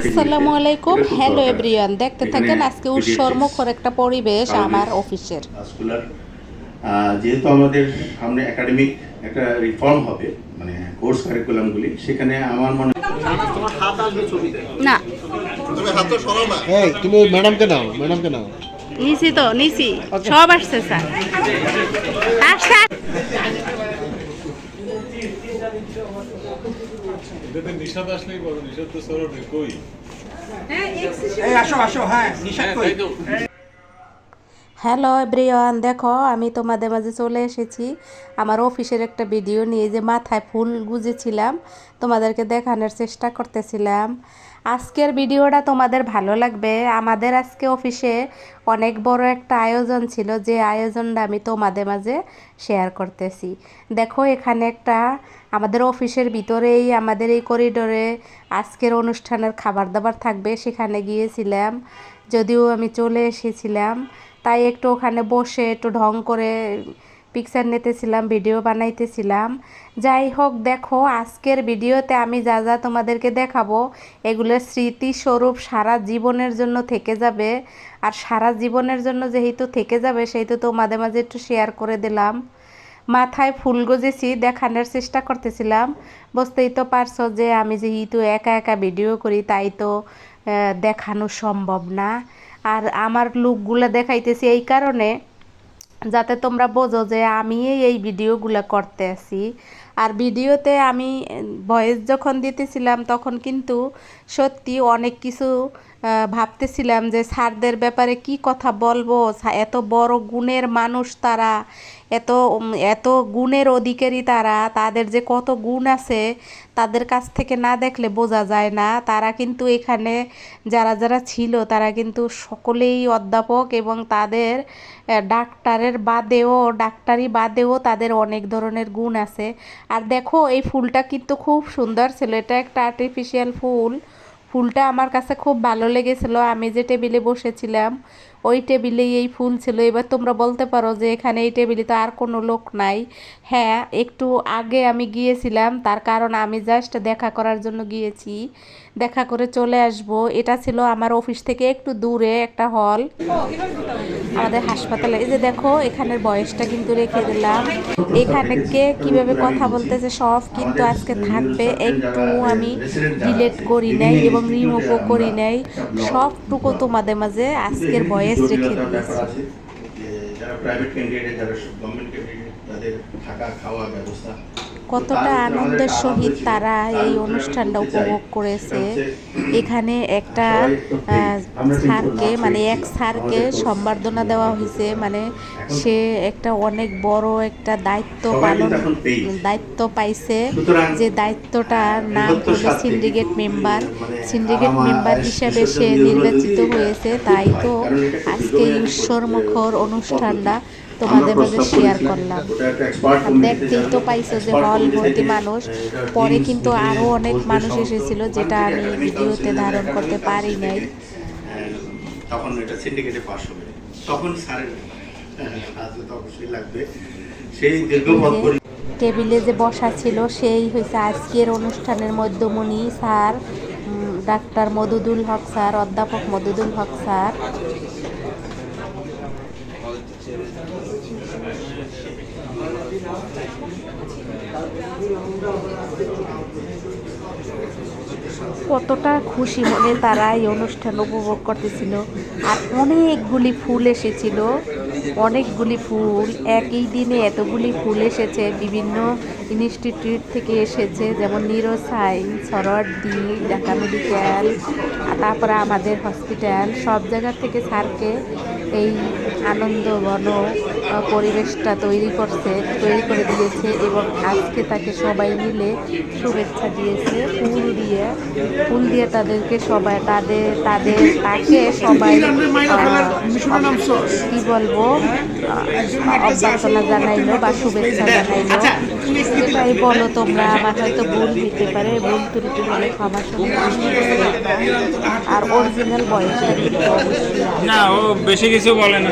আসসালামু আলাইকুম, hello everyone. দেখতে থাকেন আজকে উৎসর্মুখর একটা পরিবেশ আমার অফিসের। যেহেতু আমাদের সামনে একাডেমিক একটা রিফর্ম হবে, মানে কোর্স কারিকুলামগুলি, সেখানে আমার মনে তোমার হাত আসবে ছবিতে না, তুমি হাত তো সরাও না। এই তুমি ম্যাডামকে নাও, ম্যাডামকে নাও। নিছি তো নিছি, সব আসছে স্যার। আসছে এটাতে নিশাদ আসলেই বলো, নিশাদ তো সরবে কই? এই আসো আসো, হ্যাঁ নিশাদ কই? হ্যালো এভরিওয়ান, দেখো আমি তোমাদের মাঝে চলে এসেছি আমার অফিসের একটা ভিডিও নিয়ে। যে মাথায় ফুল গুজেছিলাম, তোমাদেরকে দেখানোর চেষ্টা করতেছিলাম। আজকের ভিডিওটা তোমাদের ভালো লাগবে। আমাদের আজকে অফিসে অনেক বড় একটা আয়োজন ছিল, যে আয়োজনটা আমি তোমাদের মাঝে শেয়ার করতেছি। দেখো এখানে একটা আমাদের অফিসের ভিতরেই, আমাদের এই করিডোরে আজকের অনুষ্ঠানের খাবার দাবার থাকবে, সেখানে গিয়েছিলাম। যদিও আমি চলে এসেছিলাম, তাই একটু ওখানে বসে একটু ঢং করে পিকচার নিতেছিলাম, ভিডিও বানাইতেছিলাম। যাই হোক, দেখো আজকের ভিডিওতে আমি যা যা তোমাদেরকে দেখাবো, এগুলোর স্মৃতিস্বরূপ সারা জীবনের জন্য থেকে যাবে। আর সারা জীবনের জন্য যেহেতু থেকে যাবে, সেহেতু তোমাদের মাঝে একটু শেয়ার করে দিলাম। মাথায় ফুল গজেছি, দেখানোর চেষ্টা করতেছিলাম। বুঝতেই তো পারছো যে আমি যেহেতু একা একা ভিডিও করি, তাই তো দেখানো সম্ভব না। আর আমার লুকগুলো দেখাইতেছি এই কারণে, যাতে তোমরা বোঝো যে আমি এই ভিডিওগুলো করতে আসি। আর ভিডিওতে আমি ভয়েস যখন দিতেছিলাম, তখন কিন্তু সত্যি অনেক কিছু ভাবতেছিলাম যে স্যারদের ব্যাপারে কি কথা বলবো। এত বড় গুণের মানুষ তারা, এত এত গুণের অধিকারী তারা, তাদের যে কত গুণ আছে তাদের কাছ থেকে না দেখলে বোঝা যায় না। তারা কিন্তু এখানে যারা যারা ছিল, তারা কিন্তু সকলেই অধ্যাপক, এবং তাদের ডাক্তারি বাদেও তাদের অনেক ধরনের গুণ আছে। আর দেখো এই ফুলটা কিন্তু খুব সুন্দর ছিল, এটা একটা আর্টিফিশিয়াল ফুল। ফুলটা আমার কাছে খুব ভালো লেগেছিলো। আমি যে টেবিলে বসেছিলাম, ওই টেবিলেই এই ফুল ছিল। এবার তোমরা বলতে পারো যে এখানে এই টেবিলে তো আর কোনো লোক নাই। হ্যাঁ, একটু আগে আমি গিয়েছিলাম, তার কারণ আমি জাস্ট দেখা করার জন্য গিয়েছি, দেখা করে চলে আসব। এটা ছিল আমার অফিস থেকে একটু দূরে একটা হল আমাদের হাসপাতালে। এই যে দেখো এখানের বয়সটা কিন্তু রেখে দিলাম। এখানে কে কীভাবে কথা বলতেছে সব কিন্তু আজকে থাকবে। একটু আমি ডিলেট করি নাই এবং রিমুভও করি নাই, সবটুকু তোমাদের মাঝে আজকের বয়স রেখে দিয়েছি। যারা প্রাইভেট ক্যান্ডিডেট, যারা গভর্নমেন্ট ক্যান্ডিডেট, তাদের থাকা খাওয়া ব্যবস্থা কতটা আনন্দের সহিত তারা এই অনুষ্ঠানটা উপভোগ করেছে। এখানে একটা স্যারকে, মানে এক স্যারকে সম্বর্ধনা দেওয়া হয়েছে, মানে সে একটা অনেক বড় একটা দায়িত্ব পাইছে। যে দায়িত্বটার নাম হলো সিন্ডিকেট মেম্বার। সিন্ডিকেট মেম্বার হিসাবে সে নির্বাচিত হয়েছে। তাই তো আজকে এই উৎসর্মুখর অনুষ্ঠানটা তোমাদের মাঝে শেয়ার করলাম। আর দেখতেই তো পাইছো যে হল ভর্তি মানুষ। পরে কিন্তু আরও অনেক মানুষ এসেছিল, যেটা আমি ভিডিওতে ধারণ করতে পারি নাই। তখন এটা সিন্ডিকেটে পাস হবে, তখন স্যারের তো অবশ্যই লাগবে। সেই দীর্ঘপথ টেবিলে যে বসা ছিল, সেই হয়েছে আজকের অনুষ্ঠানের মধ্যমণি স্যার, ডাক্তার মদুদুল হক স্যার, অধ্যাপক মদুদুল হক স্যার। কতটা খুশি মনে তারা এই অনুষ্ঠান উপভোগ করতেছিল। আর অনেকগুলি ফুল এসেছিল, অনেকগুলি ফুল। একই দিনে এতগুলি ফুল এসেছে, বিভিন্ন ইনস্টিটিউট থেকে এসেছে, যেমন neuro science, Suhrawardy, Dhaka medical, তারপরে আমাদের হসপিটাল, সব জায়গা থেকে স্যারকে এই আনন্দঘন পরিবেশটা তৈরি করে দিয়েছে। এবং আজকে তাকে সবাই মিলে শুভেচ্ছা দিয়েছে ফুল দিয়ে তাদেরকে সবাই তাকে সবাই কি বলবো, অভ্যর্থনা জানাইলো বা শুভেচ্ছা জানাইলো। সেটাই বলো তোমরা। আমার হয়তো ভুল হইতে পারে, ভুল ত্রুটি হলে ক্ষমা সুন্দর। আর অরিজিনাল বয়সটা কিন্তু অবশ্যই না, ও বেশি কিছু বলে না।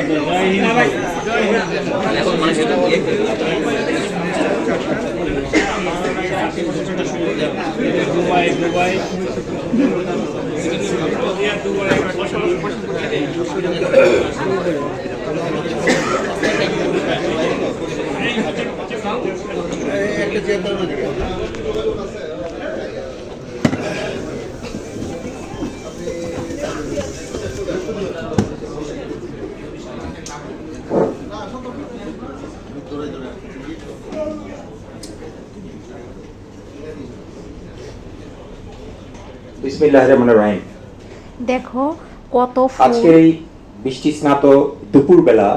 দুবাই বিসমিল্লাহির রহমানির রহিম। দেখো কত আজকের ফুল। এই বৃষ্টি স্নাত দুপুরবেলা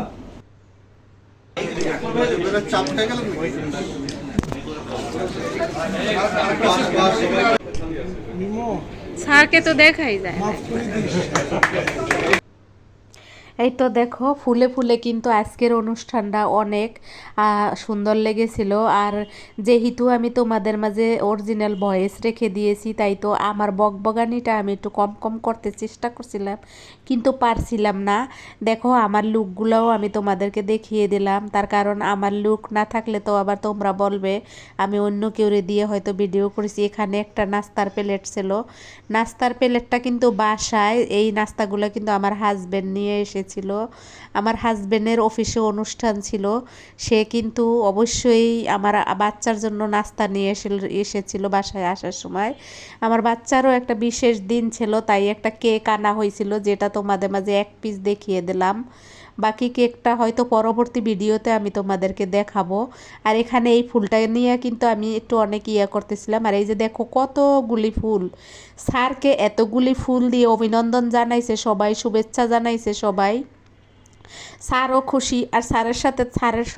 চাপ খেয়ে গেল স্যারকে তো দেখাই যায় না। এই তো দেখো ফুলে ফুলে কিন্তু আজকের অনুষ্ঠানটা অনেক সুন্দর লেগেছিল। আর যেহেতু আমি তোমাদের মাঝে অরিজিনাল ভয়েস রেখে দিয়েছি, তাই তো আমার বকবগানিটা আমি একটু কম কম করতে চেষ্টা করছিলাম, কিন্তু পারছিলাম না। দেখো আমার লুকগুলোও আমি তোমাদেরকে দেখিয়ে দিলাম, তার কারণ আমার লুক না থাকলে তো আবার তোমরা বলবে আমি অন্য কেউ দিয়ে হয়তো ভিডিও করেছি। এখানে একটা নাস্তার প্লেট ছিল, নাস্তার প্লেটটা কিন্তু বাসায় এই নাস্তাগুলো কিন্তু আমার হাজব্যান্ড নিয়ে এসেছিল। আমার হাজব্যান্ডের অফিসে অনুষ্ঠান ছিল, সে কিন্তু অবশ্যই আমার বাচ্চার জন্য নাস্তা নিয়ে এসেছিল বাসায় আসার সময়। আমার বাচ্চারও একটা বিশেষ দিন ছিল, তাই একটা কেক আনা হয়েছিল, যেটা তোমাদের মাঝে এক পিস দেখিয়ে দিলাম। বাকি কেকটা হয়তো পরবর্তী ভিডিওতে আমি তোমাদেরকে দেখাবো। আর এখানে এই ফুলটা নিয়ে কিন্তু আমি একটু অনেক করতেছিলাম। আর এই যে দেখো কতগুলি ফুল, স্যারকে এতগুলি ফুল দিয়ে অভিনন্দন জানাইছে সবাই, শুভেচ্ছা জানাইছে সবাই। স্যারও খুশি, আর স্যারের সাথে স্যারের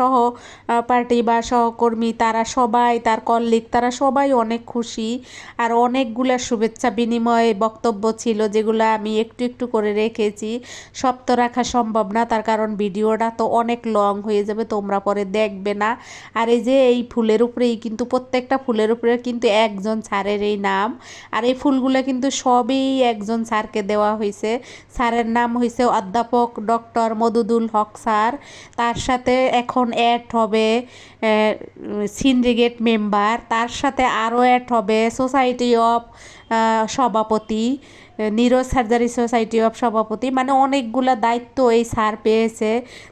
পার্টি বা সহকর্মী তারা সবাই, তার কলিগ তারা সবাই অনেক খুশি। আর অনেকগুলা শুভেচ্ছা বিনিময় বক্তব্য ছিল, যেগুলো আমি একটু একটু করে রেখেছি। সব তো রাখা সম্ভব না, তার কারণ ভিডিওটা তো অনেক লং হয়ে যাবে, তোমরা পরে দেখবে না। আর এই যে এই ফুলের উপরেই কিন্তু প্রত্যেকটা ফুলের উপরে কিন্তু একজন স্যারের এই নাম। আর এই ফুলগুলো কিন্তু সবই একজন স্যারকে দেওয়া হয়েছে। স্যারের নাম হয়েছে অধ্যাপক ডক্টর মদুদুল হক স্যার। তার সাথে এখন অ্যাড হবে সিন্ডিকেট মেম্বার, তার সাথে আরও অ্যাড হবে সোসাইটি অফ সভাপতি, নিউরো সার্জারি সোসাইটি অফ সভাপতি। মানে অনেকগুলো দায়িত্ব এই স্যার পেয়েছে।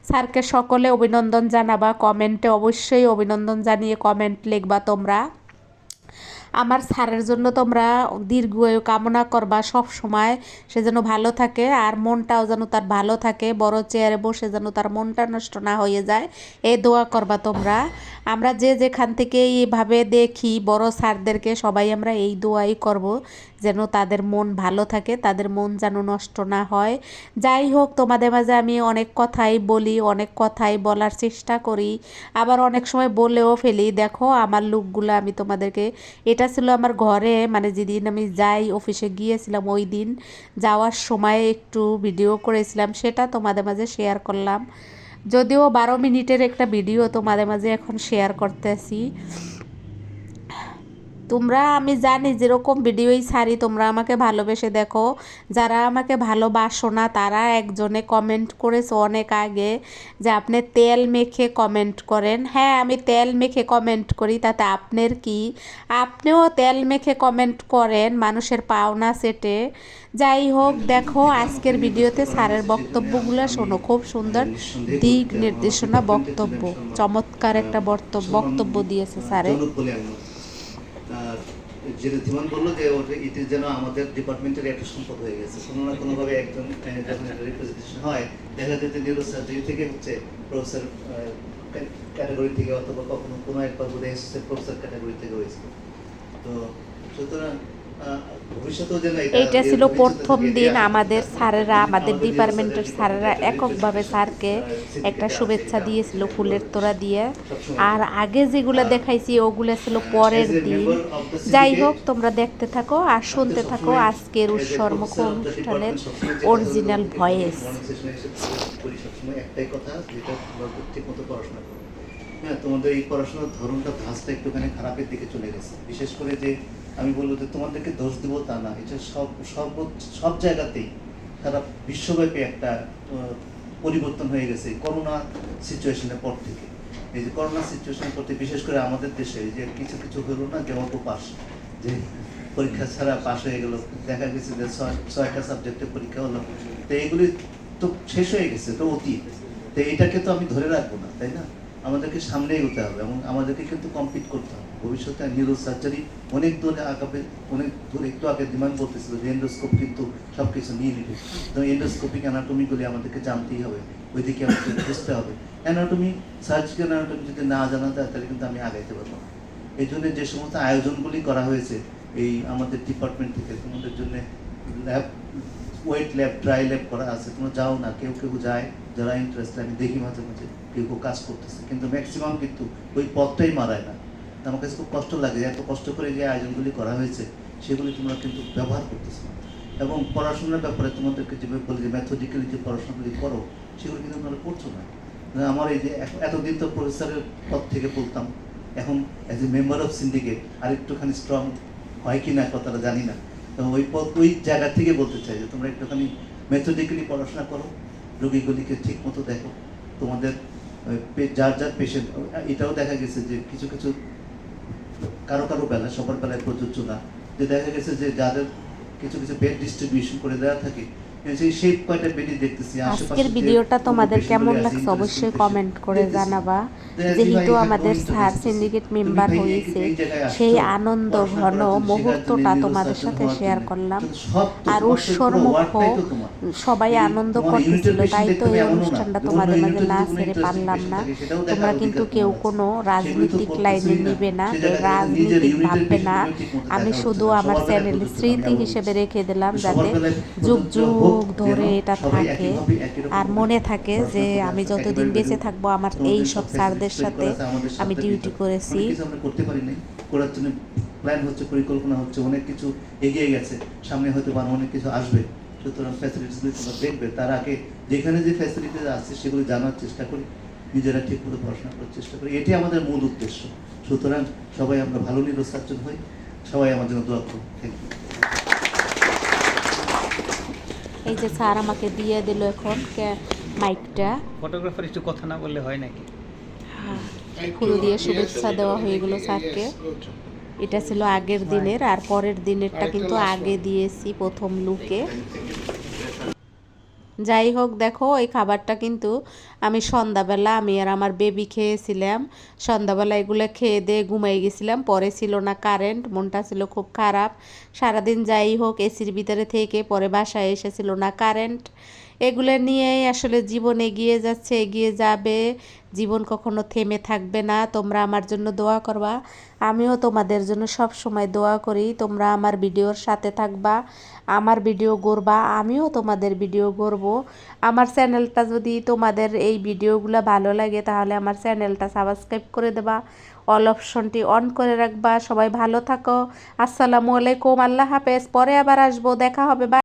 স্যারকে সকলে অভিনন্দন জানাবা, কমেন্টে অবশ্যই অভিনন্দন জানিয়ে কমেন্ট লিখবা তোমরা। আমার স্যারের জন্য তোমরা দীর্ঘায়ু কামনা করবা সব সময়, সে যেন ভালো থাকে আর মনটাও যেন তার ভালো থাকে, বড় চেয়ারে বসে যেন তার মনটা নষ্ট না হয়ে যায়, এই দোয়া করবা তোমরা। আমরা যে যেখান থেকে এইভাবে দেখি বড় স্যারদেরকে, সবাই আমরা এই দোয়াই করব যেন তাদের মন ভালো থাকে, তাদের মন যেন নষ্ট না হয়। যাই হোক, তোমাদের মাঝে আমি অনেক কথাই বলি, অনেক কথাই বলার চেষ্টা করি, আবার অনেক সময় বলেও ফেলি। দেখো আমার লুকগুলো আমি তোমাদেরকে, এটা ছিল আমার ঘরে, মানে যেদিন আমি যাই অফিসে গিয়েছিলাম ওই দিন যাওয়ার সময় একটু ভিডিও করেছিলাম, সেটা তোমাদের মাঝে শেয়ার করলাম। যদিও 12 মিনিটের একটা ভিডিও তোমাদের মাঝে এখন শেয়ার করতেছি। তোমরা, আমি জানি যেরকম ভিডিওই ছাড়ি তোমরা আমাকে ভালোবেসে দেখো। যারা আমাকে ভালোবাসো না তারা একজনে কমেন্ট করেছো অনেক আগে যে আপনি তেল মেখে কমেন্ট করেন। হ্যাঁ, আমি তেল মেখে কমেন্ট করি, তাতে আপনার কি? আপনিও তেল মেখে কমেন্ট করেন মানুষের পাওনা সেটে। যাই হোক, দেখো আজকের ভিডিওতে স্যারের বক্তব্যগুলো শোনো, খুব সুন্দর দিক নির্দেশনা বক্তব্য, চমৎকার একটা বক্তব্য দিয়েছে স্যারে। যেটা ধীমান বললো যে এটি যেন আমাদের ডিপার্টমেন্টের একটা সম্পদ হয়ে গেছে, কোনো না কোনোভাবে একজন রিপ্রেজেন্টেশন হয়। দেখা যেতে নিউরো সার্জারি থেকে হচ্ছে প্রফেসর ক্যাটাগরি থেকে, অথবা কখনো কোনো একবার বোধহয় এসেছে প্রফেসর ক্যাটাগরি থেকে হয়েছিল। তো সুতরাং এইটা ছিল প্রথম দিন আমাদের স্যারেরা, আমাদের ডিপার্টমেন্টের স্যারেরা এককভাবে স্যারকে একটা শুভেচ্ছা দিয়েছিল ফুলের তোড়া দিয়ে। আর আগে যেগুলো দেখাইছি ওগুলো ছিল পরের দিন। যাই হোক, তোমরা দেখতে থাকো আর শুনতে থাকো আজকের উৎসর্মুখ অনুষ্ঠানের অরিজিনাল ভয়েস। একটাই কথা, যেটা ঠিক মতো পড়াশোনা করো। হ্যাঁ, তোমাদের এই পড়াশোনার ধরনটা ধাঁচটা একটুখানি খারাপের দিকে চলে গেছে। বিশেষ করে যে আমি বলবো যে তোমাদেরকে দোষ দেবো তা না, এটা সব জায়গাতেই সারা বিশ্বব্যাপী একটা পরিবর্তন হয়ে গেছে করোনা সিচুয়েশনের পর থেকে। এই যে করোনা সিচুয়েশনের পর থেকে বিশেষ করে আমাদের দেশে যে কিছু কিছু হলো না, যে অল্প-পাস, যে পরীক্ষা ছাড়া পাস হয়ে গেল, দেখা গেছে যে 6টা সাবজেক্টে পরীক্ষা হলো। তো এইগুলি তো শেষ হয়ে গেছে, তো অতীত। তো এটাকে তো আমি ধরে রাখবো না, তাই না? আমাদেরকে সামনে এগোতে হবে এবং আমাদেরকে কিন্তু কমপ্লিট করতে হবে। ভবিষ্যতে নিউরো সার্জারি অনেক দূরে আগাবে, অনেক দূরে। একটু আগে ডিমান্ড করতেছিল যে এন্ডোস্কোপ কিন্তু সব কিছু নিয়ে নিবে, তো এন্ডোস্কোপিক অ্যানাটমিগুলি আমাদেরকে জানতেই হবে, ওইদিকে আমাদের বুঝতে হবে। অ্যানাটমি, সার্জিক্যাল অ্যানাটমি যদি না জানা যায় তাহলে কিন্তু আমি আগাইতে পারবো না। এই জন্য যে সমস্ত আয়োজনগুলি করা হয়েছে এই আমাদের ডিপার্টমেন্ট থেকে, তোমাদের জন্য lab, wet lab, dry lab করা আছে, তোমরা যাও না, কেউ কেউ যায় যারা ইন্টারেস্টেড, আমি দেখি মাঝে মাঝে কেউ কেউ কাজ করতেছে, কিন্তু ম্যাক্সিমাম কিন্তু ওই পথটাই মারায় না। আমার কাছে খুব কষ্ট লাগে, এত কষ্ট করে যে আয়োজনগুলি করা হয়েছে সেগুলি তোমরা কিন্তু ব্যবহার করতেছো না। এবং পড়াশোনার ব্যাপারে তোমাদেরকে যেভাবে বলি যে ম্যাথোডিক্যালি যে পড়াশোনাগুলি করো সেগুলো কিন্তু তোমরা করছো না। আমার এই যে এতদিন তো প্রফেসরের পদ থেকে বলতাম, এখন as a member of syndicate আর একটুখানি স্ট্রং হয় কি না কথাটা জানি না, তো ওই জায়গা থেকে বলতে চাই যে তোমরা একটুখানি মেথোডিক্যালি পড়াশোনা করো, রোগীগুলিকে ঠিক মতো দেখো, তোমাদের যার যার পেশেন্ট। এটাও দেখা গেছে যে কিছু কিছু কারো কারো বেলা, সবার বেলায় প্রযোজ্য না, যে দেখা গেছে যে যাদের কিছু কিছু বেড ডিস্ট্রিবিউশন করে দেওয়া থাকে, সেই কয়টা বেডই দেখতেছি আজকের ভিডিওটা তোমাদের কেমন লাগছে অবশ্যই কমেন্ট করে জানাবা। যেহেতু আমাদের স্যার সিন্ডিকেট মেম্বার হয়েছে, সেই আনন্দ ঘন মুহূর্তটা তোমাদের সাথে শেয়ার করলাম। আর উৎসর্মুখ সবাই আনন্দ করতেছিল, তাই তো এই অনুষ্ঠানটা তোমাদের মাঝে না ছেড়ে পারলাম না। তোমরা কিন্তু কেউ কোনো রাজনৈতিক লাইনে নিবে না, রাজনীতিক ভাববে না। আমি শুধু আমার চ্যানেলের স্মৃতি হিসেবে রেখে দিলাম, যাতে যুগ যুগ ধরে এটা থাকে আর মনে থাকে যে আমি যতদিন বেঁচে থাকবো আমার এই সব স্যারদের সাথে আমি ডিউটি করেছি। আমরা করতে পারি নাই, করার জন্য প্ল্যান হচ্ছে, পরিকল্পনা হচ্ছে, অনেক কিছু এগিয়ে গেছে, সামনে হয়তো বা অনেক কিছু আসবে। সুতরাং ফ্যাসিলিটিসগুলি তোমরা দেখবে, তার আগে যেখানে যে ফ্যাসিলিটিস আছে সেগুলি জানার চেষ্টা করি, নিজেরা ঠিক মতো পড়াশোনা করার চেষ্টা করি, এটাই আমাদের মূল উদ্দেশ্য। সুতরাং সবাই আমরা ভালো নিউরো সার্জন হই, সবাই আমার জন্য দোয়া করুন। Thank you. এই যে স্যার আমাকে দিয়ে দিল এখন মাইকটা, ফটোগ্রাফার একটু কথা না বললে হয় নাকি? ফুল দিয়ে শুভেচ্ছা দেওয়া হয়ে গেল স্যারকে। এটা ছিল আগের দিনের, আর পরের দিনেরটা কিন্তু আগে দিয়েছি প্রথম লুকে। যাই হোক, দেখো এই খাবারটা কিন্তু আমি সন্ধ্যাবেলা আমি আর আমার বেবি খেয়েছিলাম। সন্ধ্যাবেলা এগুলো খেয়ে দিয়ে ঘুমাই গেছিলাম, পরে ছিল না কারেন্ট, মনটা ছিল খুব খারাপ সারাদিন। যাই হোক, এসির ভিতরে থেকে পরে বাসায় এসেছিল না কারেন্ট। এগুলো নিয়েই আসলে জীবন এগিয়ে যাচ্ছে, এগিয়ে যাবে, জীবন কখনো থেমে থাকবে না। তোমরা আমার জন্য দোয়া করবা, আমিও তোমাদের জন্য সব সময় দোয়া করি। তোমরা আমার ভিডিওর সাথে থাকবা, আমার ভিডিও করবা, আমিও তোমাদের ভিডিও করব। আমার চ্যানেলটা যদি তোমাদের এই ভিডিওগুলো ভালো লাগে তাহলে আমার চ্যানেলটা সাবস্ক্রাইব করে দেবা, অল অপশনটি অন করে রাখবা। সবাই ভালো থাকো, আসসালামু আলাইকুম, আল্লাহ হাফেজ। পরে আবার আসবো, দেখা হবে।